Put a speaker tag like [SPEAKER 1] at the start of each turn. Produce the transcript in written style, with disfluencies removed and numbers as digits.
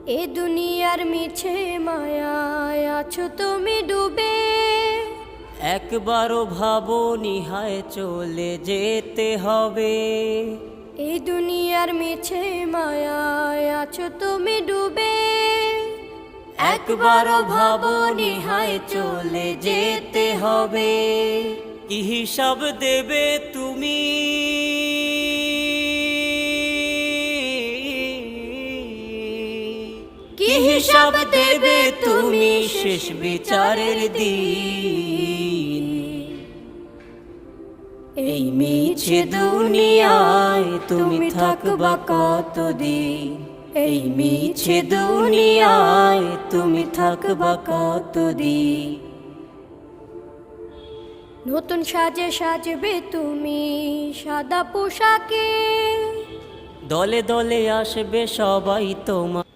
[SPEAKER 1] এ দুনিয়ার মিছে মায়ায় আছো তুমি ডুবে,
[SPEAKER 2] একবারও ভাবো নিহায় চলে যেতে হবে।
[SPEAKER 1] এই দুনিয়ার মিছে মায়ায় আছো তুমি ডুবে,
[SPEAKER 2] একবারও ভাবো নিহায় চলে যেতে হবে। কি হিসাব দেবে তুমি, কি হিসাব দেবে তুমি শেষ বিচারের দিন। এই মিছে দুনিয়ায় তুমি থাকবা কতদিন, এই মিছে দুনিয়ায় তুমি থাকবা কতদিন।
[SPEAKER 1] নতুন সাজে সাজবে তুমি সাদা পোশাকে,
[SPEAKER 2] দলে দলে আসবে সবাই তোমার